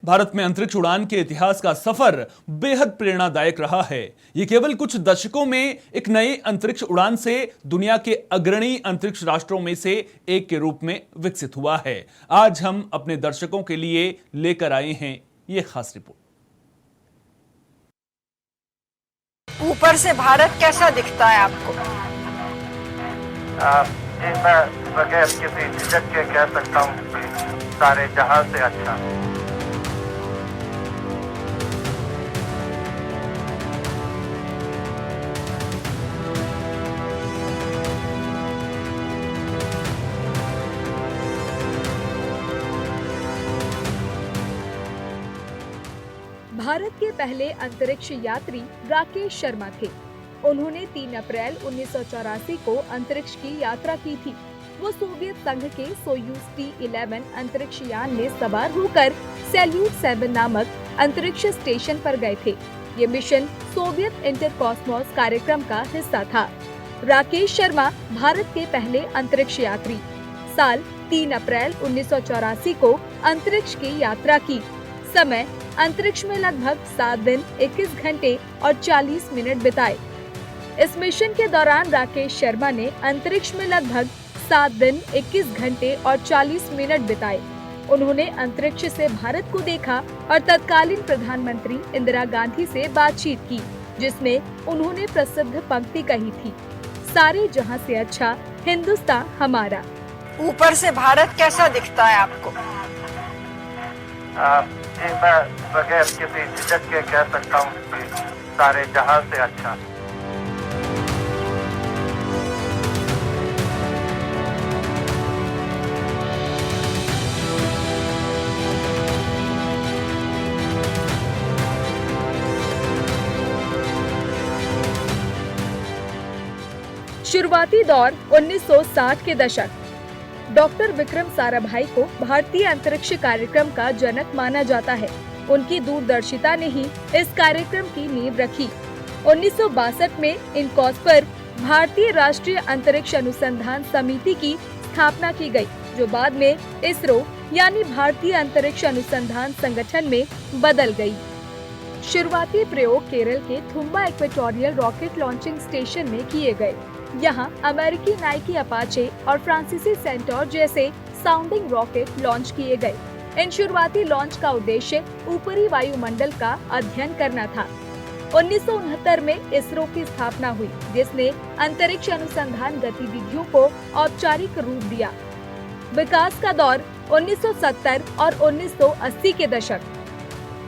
भारत में अंतरिक्ष उड़ान के इतिहास का सफर बेहद प्रेरणादायक रहा है। ये केवल कुछ दशकों में एक नए अंतरिक्ष उड़ान से दुनिया के अग्रणी अंतरिक्ष राष्ट्रों में से एक के रूप में विकसित हुआ है। आज हम अपने दर्शकों के लिए लेकर आए हैं ये खास रिपोर्ट। ऊपर से भारत कैसा दिखता है आपको? मैं बगैर किसी झिझक के कह सकता हूँ कि सारे जहां से अच्छा। भारत के पहले अंतरिक्ष यात्री राकेश शर्मा थे। उन्होंने 3 अप्रैल 1984 को अंतरिक्ष की यात्रा की थी। वो सोवियत संघ के सोयूज T-11 अंतरिक्ष यान में सवार होकर सैल्यूट 7 नामक अंतरिक्ष स्टेशन पर गए थे। ये मिशन सोवियत इंटरकॉस्मोस कार्यक्रम का हिस्सा था। राकेश शर्मा भारत के पहले अंतरिक्ष यात्री। साल 3 अप्रैल 1984 को अंतरिक्ष की यात्रा की। समय अंतरिक्ष में लगभग 7 दिन 21 घंटे और 40 मिनट बिताए। इस मिशन के दौरान राकेश शर्मा ने अंतरिक्ष में लगभग 7 दिन 21 घंटे और 40 मिनट बिताए। उन्होंने अंतरिक्ष से भारत को देखा और तत्कालीन प्रधानमंत्री इंदिरा गांधी से बातचीत की, जिसमें उन्होंने प्रसिद्ध पंक्ति कही थी, सारे जहां से अच्छा हिंदुस्तान हमारा। ऊपर से भारत कैसा दिखता है आपको? मैं बगैर किसी झिझक के कह सकता हूँ कि सारे जहां से अच्छा। शुरुआती दौर 1960 के दशक। डॉक्टर विक्रम साराभाई को भारतीय अंतरिक्ष कार्यक्रम का जनक माना जाता है। उनकी दूरदर्शिता ने ही इस कार्यक्रम की नींव रखी। 1962 में इनकॉस पर भारतीय राष्ट्रीय अंतरिक्ष अनुसंधान समिति की स्थापना की गई, जो बाद में इसरो यानी भारतीय अंतरिक्ष अनुसंधान संगठन में बदल गई। शुरुआती प्रयोग केरल के Thumba equatorial rocket launching station में किए गए। यहाँ अमेरिकी नाइकी अपाचे और फ्रांसीसी सेंटोर जैसे साउंडिंग रॉकेट लॉन्च किए गए। इन शुरुआती लॉन्च का उद्देश्य ऊपरी वायुमंडल का अध्ययन करना था। 1969 में इसरो की स्थापना हुई, जिसने अंतरिक्ष अनुसंधान गतिविधियों को औपचारिक रूप दिया। विकास का दौर 1970 और 1980 के दशक।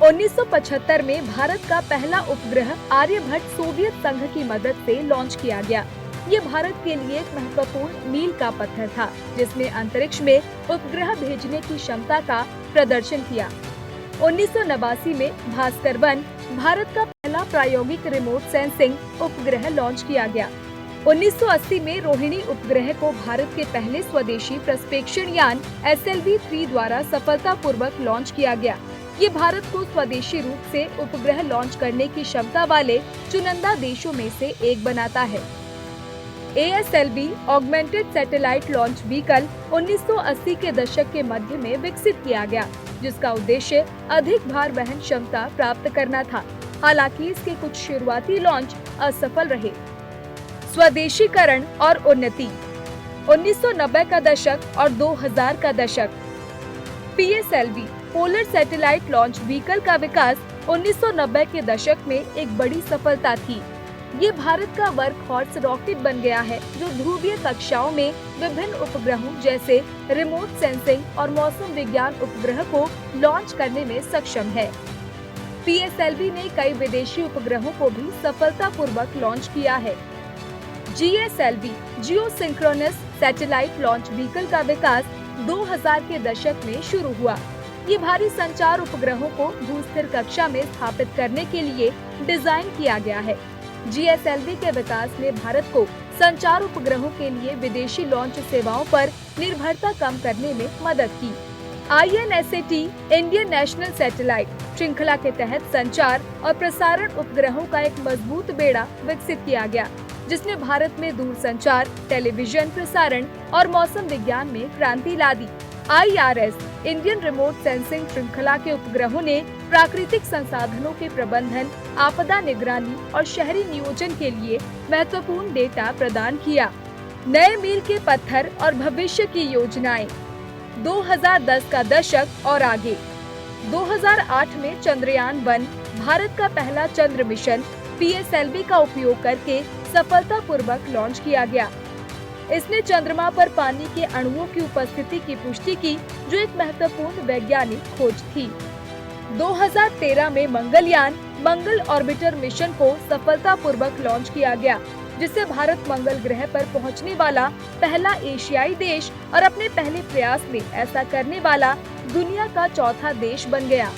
1975 में भारत का पहला उपग्रह आर्यभट्ट सोवियत संघ की मदद से लॉन्च किया गया। ये भारत के लिए एक महत्वपूर्ण मील का पत्थर था, जिसने अंतरिक्ष में उपग्रह भेजने की क्षमता का प्रदर्शन किया। 1989 में भास्कर 1 भारत का पहला प्रायोगिक रिमोट सेंसिंग उपग्रह लॉन्च किया गया। 1980 में रोहिणी उपग्रह को भारत के पहले स्वदेशी प्रक्षेपण यान SLV-3 द्वारा सफलतापूर्वक लॉन्च किया गया। ये भारत को स्वदेशी रूप से उपग्रह लॉन्च करने की क्षमता वाले चुनिंदा देशों में से एक बनाता है। ASLV augmented satellite launch vehicle 1980 के दशक के मध्य में विकसित किया गया, जिसका उद्देश्य अधिक भार वहन क्षमता प्राप्त करना था। हालांकि इसके कुछ शुरुआती लॉन्च असफल रहे। स्वदेशीकरण और उन्नति। 1990 का दशक और 2000 का दशक। PSLV polar satellite launch vehicle का विकास 1990 के दशक में एक बड़ी सफलता थी। ये भारत का वर्क हॉर्स रॉकेट बन गया है, जो ध्रुवीय कक्षाओं में विभिन्न उपग्रहों जैसे रिमोट सेंसिंग और मौसम विज्ञान उपग्रह को लॉन्च करने में सक्षम है। PSLV ने कई विदेशी उपग्रहों को भी सफलतापूर्वक लॉन्च किया है। GSLV जियो सिंक्रोनस सैटेलाइट लॉन्च व्हीकल का विकास 2000 के दशक में शुरू हुआ। ये भारी संचार उपग्रहों को भूस्थिर कक्षा में स्थापित करने के लिए डिजाइन किया गया है। GSLV के विकास ने भारत को संचार उपग्रहों के लिए विदेशी लॉन्च सेवाओं पर निर्भरता कम करने में मदद की। INSAT इंडियन नेशनल सैटेलाइट श्रृंखला के तहत संचार और प्रसारण उपग्रहों का एक मजबूत बेड़ा विकसित किया गया, जिसने भारत में दूरसंचार, टेलीविजन प्रसारण और मौसम विज्ञान में क्रांति ला दी। IRS इंडियन रिमोट सेंसिंग श्रृंखला के उपग्रहों ने प्राकृतिक संसाधनों के प्रबंधन, आपदा निगरानी और शहरी नियोजन के लिए महत्वपूर्ण डेटा प्रदान किया। नए मील के पत्थर और भविष्य की योजनाएं। 2010 का दशक और आगे। 2008 में चंद्रयान-1 भारत का पहला चंद्र मिशन PSLV का उपयोग करके सफलतापूर्वक लॉन्च किया गया। इसने चंद्रमा पर पानी के अणुओं की उपस्थिति की पुष्टि की, जो एक महत्वपूर्ण वैज्ञानिक खोज थी। 2013 में मंगलयान मंगल ऑर्बिटर मिशन को सफलतापूर्वक लॉन्च किया गया, जिससे भारत मंगल ग्रह पर पहुंचने वाला पहला एशियाई देश और अपने पहले प्रयास में ऐसा करने वाला दुनिया का चौथा देश बन गया।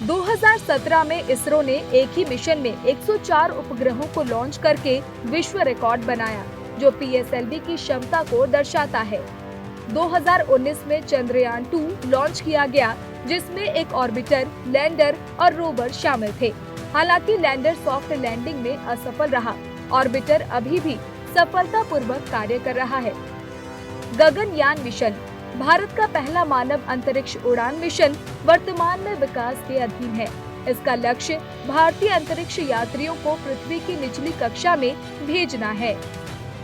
2017 में इसरो ने एक ही मिशन में 104 उपग्रहों को लॉन्च करके विश्व रिकॉर्ड बनाया, जो PSLV की क्षमता को दर्शाता है। 2019 में चंद्रयान-2 लॉन्च किया गया, जिसमें एक ऑर्बिटर, लैंडर और रोवर शामिल थे। हालांकि लैंडर सॉफ्ट लैंडिंग में असफल रहा। ऑर्बिटर अभी भी सफलतापूर्वक कार्य कर रहा है। गगनयान मिशन भारत का पहला मानव अंतरिक्ष उड़ान मिशन वर्तमान में विकास के अधीन है। इसका लक्ष्य भारतीय अंतरिक्ष यात्रियों को पृथ्वी की निचली कक्षा में भेजना है।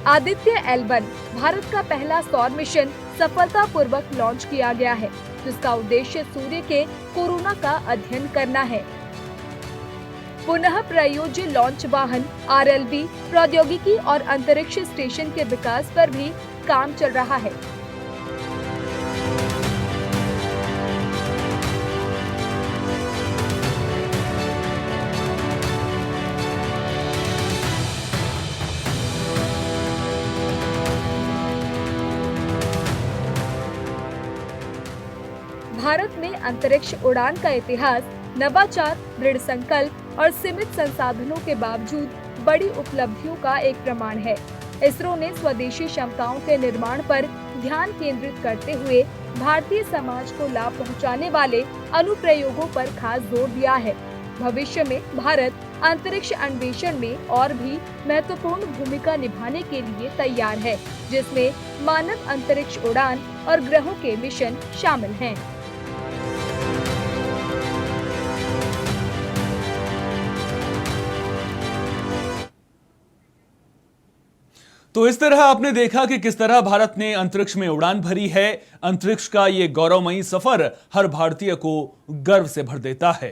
आदित्य L1 भारत का पहला सौर मिशन सफलतापूर्वक लॉन्च किया गया है, जिसका उद्देश्य सूर्य के कोरोना का अध्ययन करना है। पुनः प्रयोज्य लॉन्च वाहन RLV प्रौद्योगिकी और अंतरिक्ष स्टेशन के विकास पर भी काम चल रहा है। भारत में अंतरिक्ष उड़ान का इतिहास नवाचार, दृढ़ संकल्प और सीमित संसाधनों के बावजूद बड़ी उपलब्धियों का एक प्रमाण है। इसरो ने स्वदेशी क्षमताओं के निर्माण पर ध्यान केंद्रित करते हुए भारतीय समाज को लाभ पहुंचाने वाले अनुप्रयोगों पर खास जोर दिया है। भविष्य में भारत अंतरिक्ष अन्वेषण में और भी महत्वपूर्ण भूमिका निभाने के लिए तैयार है, जिसमें मानव अंतरिक्ष उड़ान और ग्रहों के मिशन शामिल हैं। तो इस तरह आपने देखा कि किस तरह भारत ने अंतरिक्ष में उड़ान भरी है। अंतरिक्ष का ये गौरवमयी सफर हर भारतीय को गर्व से भर देता है।